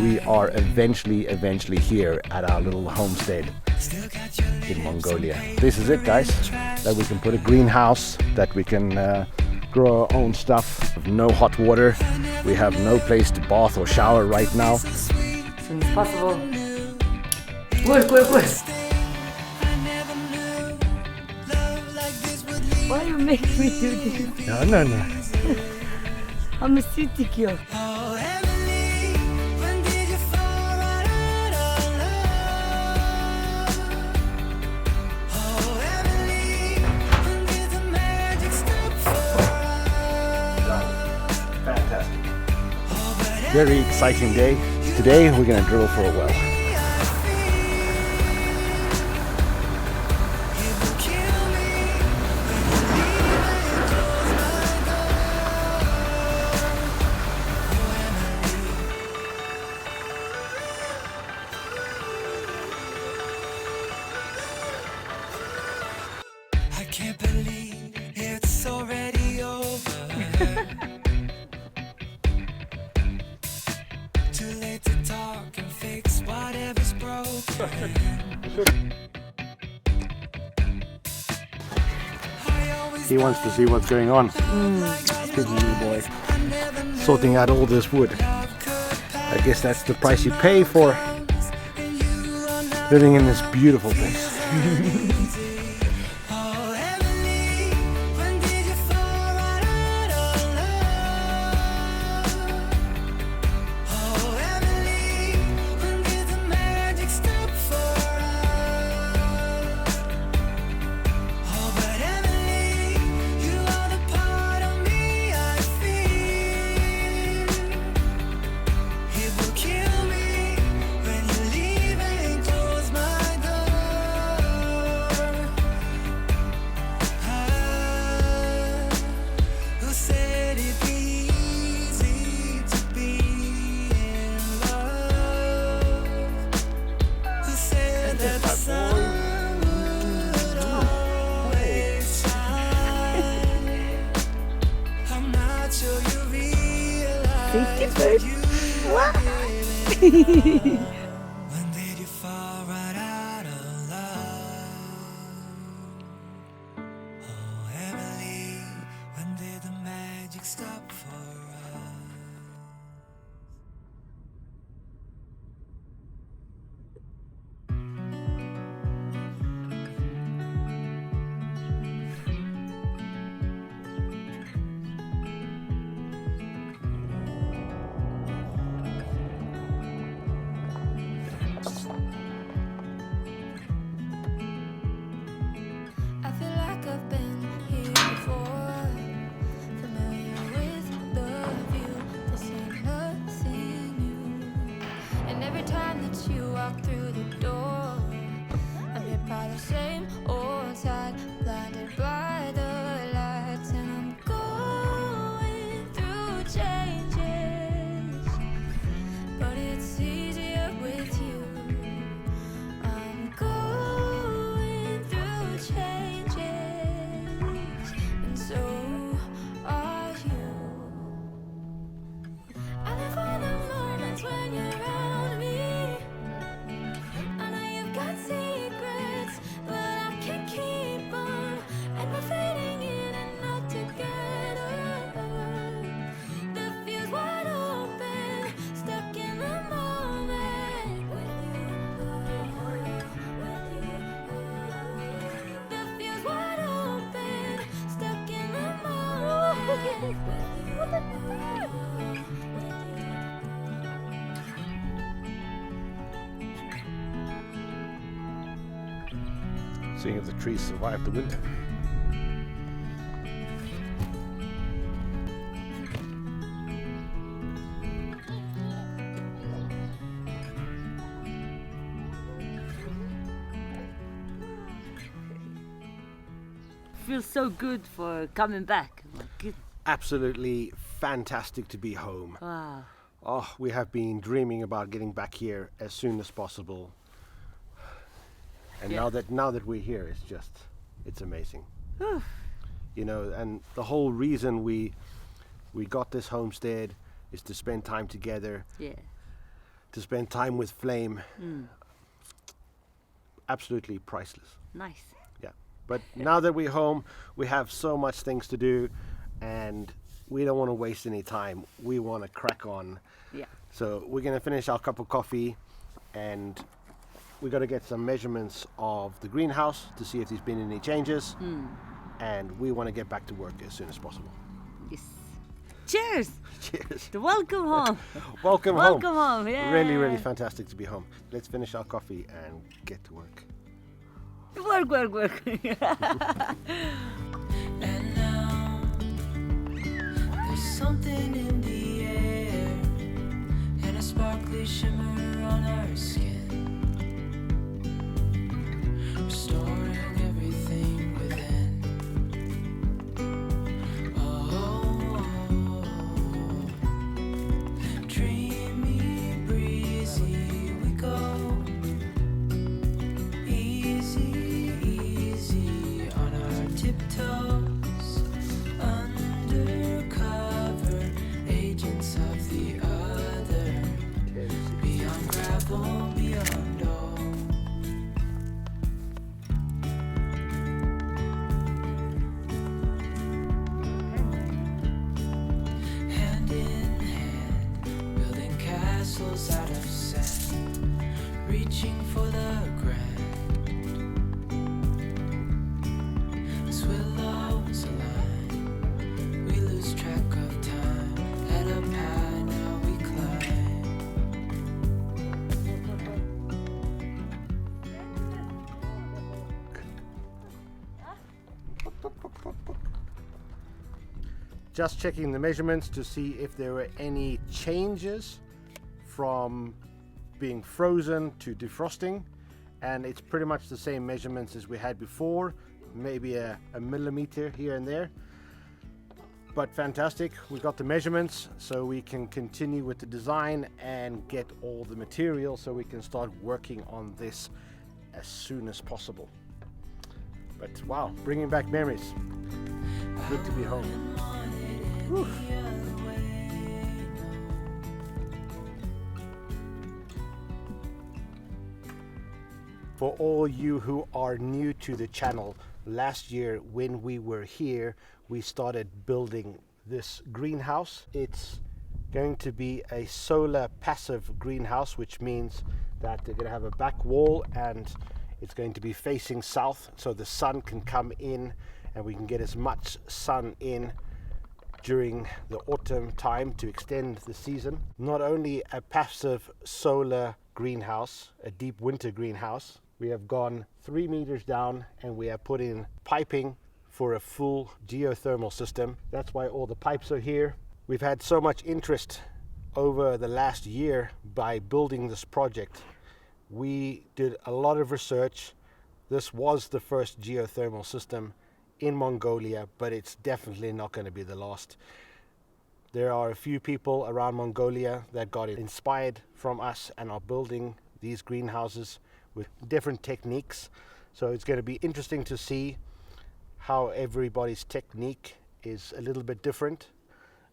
We are eventually here at our little homestead in Mongolia. This is it, guys, that we can put a greenhouse, that we can grow our own stuff. No hot water, we have no place to bath or shower right now. As soon as possible. Work. Why you make me do this? No. I'm a city girl. Fantastic. Very exciting day. Today we're gonna drill for a well. I can't believe it's already over. Too late to talk and fix whatever's broken. He wants to see what's going on. Good little boy. Sorting out all this wood. I guess that's the price you pay for living in this beautiful place. Safety first. What? When did you fall right out of love? Oh, Emily, when did the magic stop for us? I feel like I've been here before, familiar with the view. This ain't nothing new. And every time that you walk through the door, I'm hit by the same old tide, blinded by the lights, and I'm going through changes, but it's easier with you. I'm going through changes, and so are you. I live for the moments when you're around me. I know you've got secrets, but I can't keep on, and we're fading in and out together. The fuse wide open, stuck in the moment with you. The fuse wide open, stuck in the moment with you. Seeing if the trees survive the winter. Feels so good for coming back. Oh my goodness. Absolutely fantastic to be home. Wow. Oh, we have been dreaming about getting back here as soon as possible. And Yeah. now that we're here, it's amazing. You know, and the whole reason we we got this homestead is to spend time together, Yeah. to spend time with Flame. Absolutely priceless. Nice. Yeah. But now that we're home, we have so much things to do, and we don't want to waste any time. We want to crack on. Yeah. So we're going to finish our cup of coffee, and we got to get some measurements of the greenhouse to see if there's been any changes. And we want to get back to work as soon as possible. Yes. Cheers. Cheers. Welcome home. Welcome home. Welcome home. Yeah. Really, really fantastic to be home. Let's finish our coffee and get to work. Work. And now there's something in the air and a sparkly shimmer on our skin, restoring everything within. Oh, dreamy, breezy we go. Easy on our tiptoes, undercover agents of the other, beyond gravel, beyond all. Hand in hand, building castles out of sand, reaching for the grand. As willows align, we lose track of time. Head up high, now we climb. Just checking the measurements to see if there were any changes from being frozen to defrosting, and it's pretty much the same measurements as we had before, maybe a millimeter here and there, but fantastic. We got the measurements, so we can continue with the design and get all the material so we can start working on this as soon as possible. But wow, bringing back memories. Good to be home. Whew. For all you who are new to the channel, last year when we were here, we started building this greenhouse. It's going to be a solar passive greenhouse, which means that they're going to have a back wall and it's going to be facing south so the sun can come in and we can get as much sun in during the autumn time to extend the season. Not only a passive solar greenhouse, a deep winter greenhouse, we have gone 3 meters down and we have put in piping for a full geothermal system. That's why all the pipes are here. We've had so much interest over the last year by building this project. We did a lot of research. This was the first geothermal system in Mongolia, but it's definitely not going to be the last. There are a few people around Mongolia that got inspired from us and are building these greenhouses with different techniques. So it's going to be interesting to see how everybody's technique is a little bit different.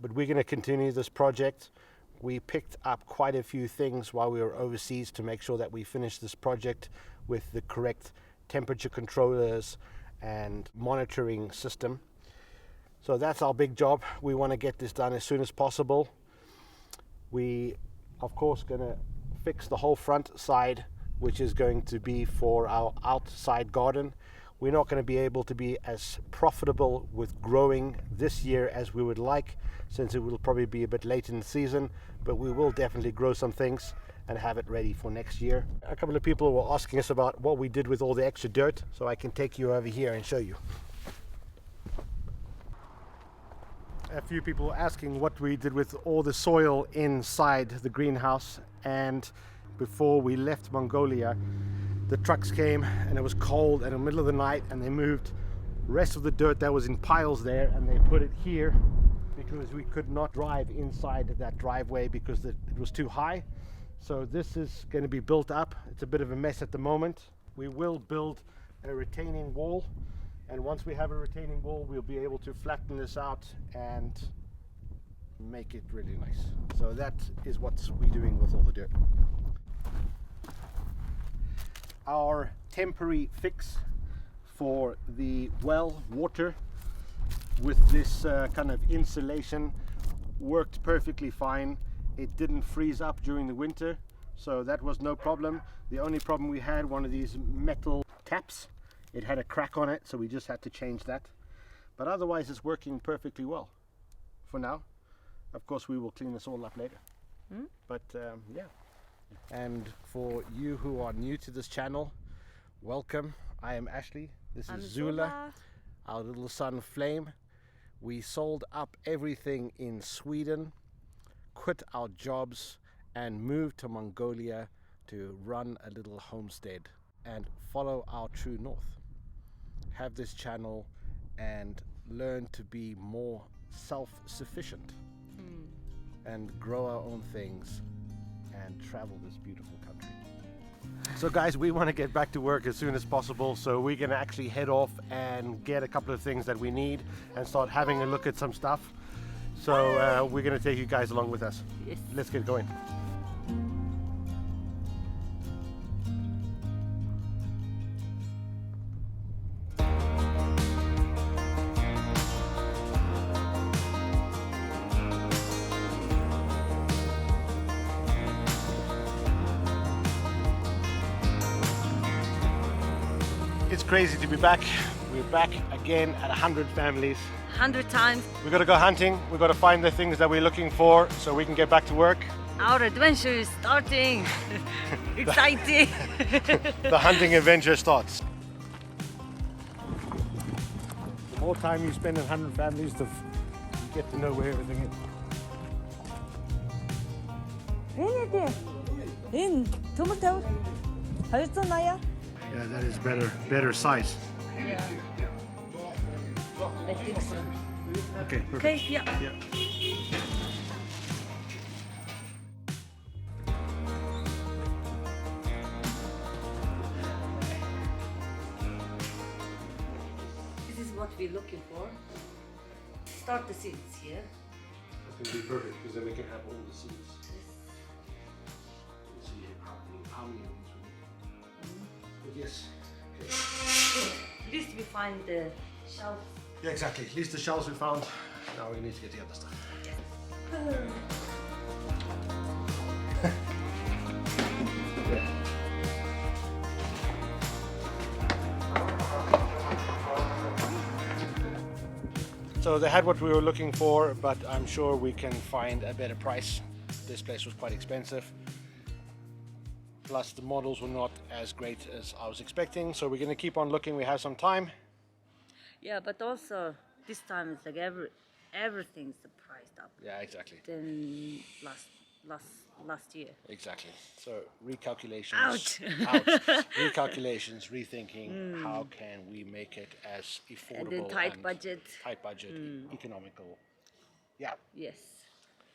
But we're going to continue this project. We picked up quite a few things while we were overseas to make sure that we finish this project with the correct temperature controllers and monitoring system. So that's our big job. We want to get this done as soon as possible. We of course going to fix the whole front side, which is going to be for our outside garden. We're not going to be able to be as profitable with growing this year as we would like, since it will probably be a bit late in the season, but we will definitely grow some things and have it ready for next year. A couple of people were asking us about what we did with all the extra dirt, so I can take you over here and show you. A few people were asking what we did with all the soil inside the greenhouse, and before we left Mongolia, the trucks came and it was cold in the middle of the night, and they moved the rest of the dirt that was in piles there and they put it here because we could not drive inside that driveway because it was too high. So this is going to be built up. It's a bit of a mess at the moment. We will build a retaining wall, and once we have a retaining wall, we'll be able to flatten this out and make it really nice. So that is what we're doing with all the dirt. Our temporary fix for the well water with this kind of insulation worked perfectly fine. It didn't freeze up during the winter, so that was no problem. The only problem we had, one of these metal taps, it had a crack on it, so we just had to change that. But otherwise it's working perfectly well for now. Of course we will clean this all up later. But yeah. And for you who are new to this channel, welcome. I am Ashley. This is Zula, our little son Flame. We sold up everything in Sweden, quit our jobs and moved to Mongolia to run a little homestead and follow our true north. Have this channel and learn to be more self-sufficient and grow our own things and travel this beautiful country. So guys, we want to get back to work as soon as possible, so we can actually head off and get a couple of things that we need and start having a look at some stuff. So we're going to take you guys along with us. Yes. Let's get going. It's crazy to be back. We're back again at 100 families. 100 times. We've got to go hunting. We've got to find the things that we're looking for so we can get back to work. Our adventure is starting. Exciting. The hunting adventure starts. The more time you spend in 100 families, you get to know where everything is. Yeah, that is better size. Yeah. I think so. Okay, perfect. Okay, yeah. This is what we're looking for. Start the seeds here. That's going to be perfect because then we can have all the seeds. Let's see how many of these we need. But yes. Okay. At least we find the shelf. Yeah, exactly. At least the shells we found. Now we need to get the other stuff. So they had what we were looking for, but I'm sure we can find a better price. This place was quite expensive. Plus the models were not as great as I was expecting, so we're going to keep on looking. We have some time. Yeah, but also this time it's like everything's priced up Yeah, exactly. than last year. Exactly. So recalculations. Ouch. Recalculations, rethinking how can we make it as affordable And then tight budget. Economical. Yeah. Yes.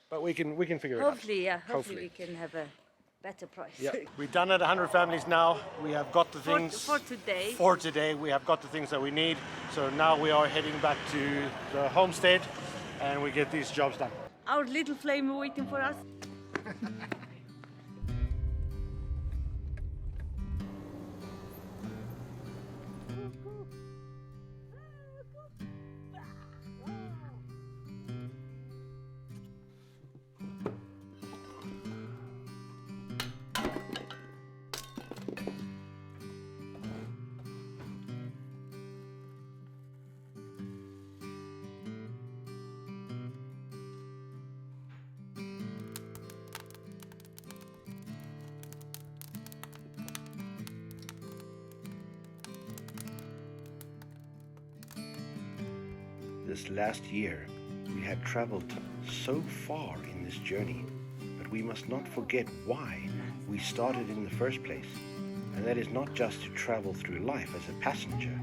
But we can figure it Hopefully, out. yeah. Hopefully we can have a better price. Yeah. We've done it 100 families now. We have got the things for today. For today, we have got the things that we need. So now we are heading back to the homestead and we get these jobs done. Our little flame waiting for us. This last year, we had traveled so far in this journey, but we must not forget why we started in the first place. And that is not just to travel through life as a passenger,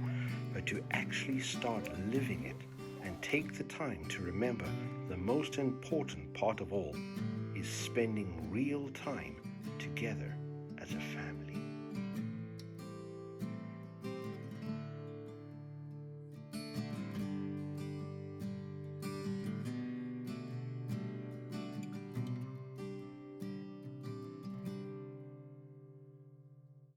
but to actually start living it and take the time to remember the most important part of all is spending real time together as a family.